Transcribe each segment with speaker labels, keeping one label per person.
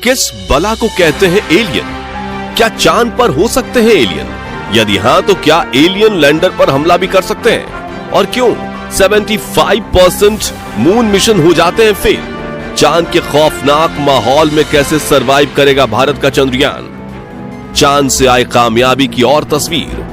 Speaker 1: किस बला को कहते हैं एलियन? क्या चांद पर हो सकते हैं एलियन? यदि हां तो क्या एलियन लैंडर पर हमला भी कर सकते हैं? और क्यों 75% मून मिशन हो जाते हैं फेल? चांद के खौफनाक माहौल में कैसे सरवाइव करेगा भारत का चंद्रयान? चांद से आए कामयाबी की और तस्वीर।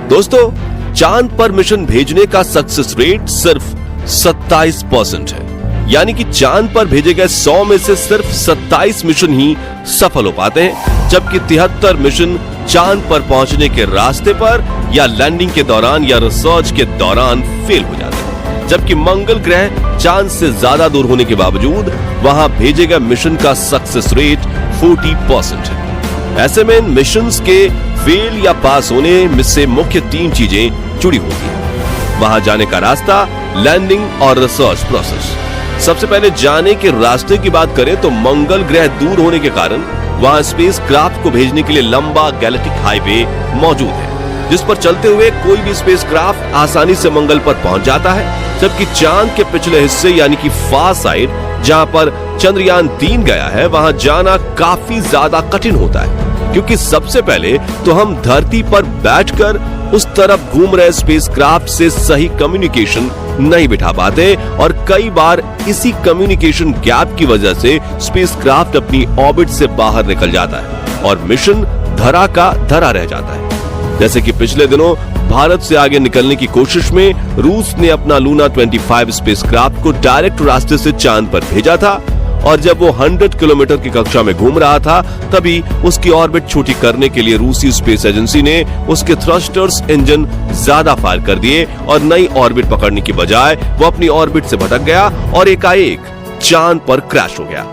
Speaker 1: दोस्तों, चांद पर मिशन भेजने का सक्सेस रेट सिर्फ 27% है। यानी कि चांद पर भेजे गए 100 में से सिर्फ 27 मिशन ही सफल हो पाते हैं, जबकि 73 मिशन चांद पर पहुंचने के रास्ते पर या लैंडिंग के दौरान या रिसर्च के दौरान फेल हो जाते हैं। जबकि मंगल ग्रह चांद से ज्यादा दूर होने के बावजूद वहां भेजे गए मिशन का सक्सेस रेट 40% है। ऐसे में इन मिशंस के फेल या पास होने में से मुख्य 3 चीजें जुड़ी होती हैं। वहां जाने का रास्ता, लैंडिंग और रिसर्च प्रोसेस। सबसे पहले जाने के रास्ते की बात करें तो मंगल ग्रह दूर होने के कारण वहां स्पेस क्राफ्ट को भेजने के लिए लंबा गैलेक्टिक हाईवे मौजूद है, जिस पर चलते हुए कोई भी स्पेस क्राफ्ट आसानी से मंगल पर पहुंच जाता है। जबकि चांद के पिछले हिस्से यानी कि फार साइड, जहां पर चंद्रयान 3 गया है, वहां जाना काफी ज्यादा कठिन होता है, क्योंकि सबसे पहले तो हम धरती पर बैठकर उस तरफ घूम रहे स्पेसक्राफ्ट से सही कम्युनिकेशन नहीं बिठा पाते और कई बार इसी कम्युनिकेशन गैप की वजह से स्पेसक्राफ्ट अपनी ऑर्बिट से बाहर निकल जाता है और मिशन धरा का धरा रह जाता है। जैसे कि पिछले दिनों भारत से आगे निकलने की कोशिश में रूस ने अपना लूना 25 स्पेसक्राफ्ट को डायरेक्ट रास्ते से चांद पर भेजा था, और जब वो 100 किलोमीटर की कक्षा में घूम रहा था तभी उसकी ऑर्बिट छोटी करने के लिए रूसी स्पेस एजेंसी ने उसके थ्रस्टर्स इंजन ज्यादा फायर कर दिए और नई ऑर्बिट पकड़ने की बजाय वो अपनी ऑर्बिट से भटक गया और एकाएक चांद पर क्रैश हो गया।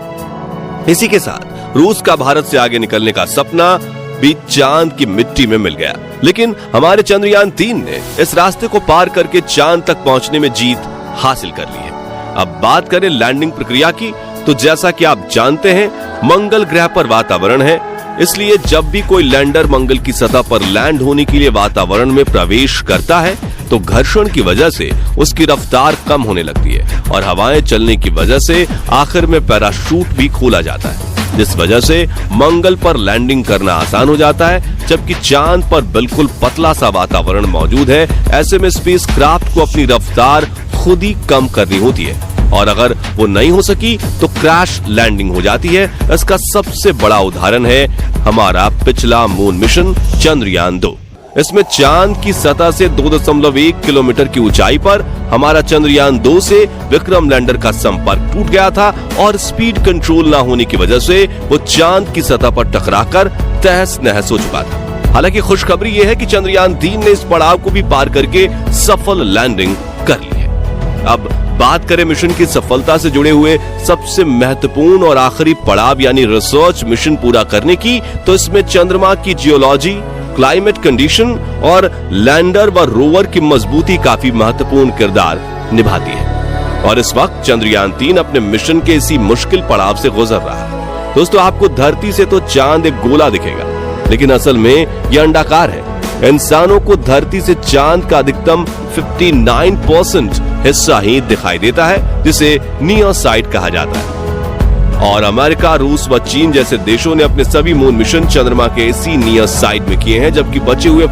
Speaker 1: इसी के साथ रूस का भारत से आगे निकलने का सपना भी चांद की मिट्टी में मिल गया। लेकिन हमारे चंद्रयान 3 ने इस रास्ते को पार करके चांद तक पहुंचने में जीत हासिल कर ली है। अब बात करें लैंडिंग प्रक्रिया की, तो जैसा कि आप जानते हैं मंगल ग्रह पर वातावरण है, इसलिए जब भी कोई लैंडर मंगल की सतह पर लैंड होने के लिए वातावरण में प्रवेश करता है तो घर्षण की वजह से उसकी रफ्तार कम होने लगती है और हवाएं चलने की वजह से आखिर में पैराशूट भी खोला जाता है, जिस वजह से मंगल पर लैंडिंग करना आसान हो जाता है। जबकि चांद पर बिल्कुल पतला सा वातावरण मौजूद है, ऐसे में स्पेस क्राफ्ट को अपनी रफ्तार खुद ही कम करनी होती है और अगर वो नहीं हो सकी तो क्रैश लैंडिंग हो जाती है। इसका सबसे बड़ा उदाहरण है हमारा पिछला मून मिशन चंद्रयान 2। इसमें चांद की सतह से 2.1 किलोमीटर की ऊंचाई पर हमारा चंद्रयान 2 से विक्रम लैंडर का संपर्क टूट गया था और स्पीड कंट्रोल ना होने की वजह से वो चांद की सतह पर टकराकर तहस नहस हो चुका था। हालांकि खुशखबरी यह है कि चंद्रयान 3 ने इस पड़ाव को भी पार करके सफल लैंडिंग कर ली है। अब बात करें मिशन की सफलता से जुड़े हुए सबसे महत्वपूर्ण और आखिरी पड़ाव यानी रिसर्च मिशन पूरा करने की, तो इसमें चंद्रमा की जियोलॉजी, क्लाइमेट कंडीशन और लैंडर व रोवर की मजबूती काफी महत्वपूर्ण किरदार निभाती है। और इस वक्त चंद्रयान 3 अपने मिशन के इसी मुश्किल पड़ाव से गुजर रहा है। दोस्तों, आपको धरती से तो चांद एक गोला दिखेगा, लेकिन असल में यह अंडाकार है। इंसानों को धरती से चांद का अधिकतम 59% हिस्सा ही दिखाई देता है, जिसे नियर साइड कहा जाता है। और अमेरिका, रूस व चीन जैसे देशों ने अपने सभी मून मिशन चंद्रमा के इसी नियर साइड में किए हैं, जबकि बचे हुए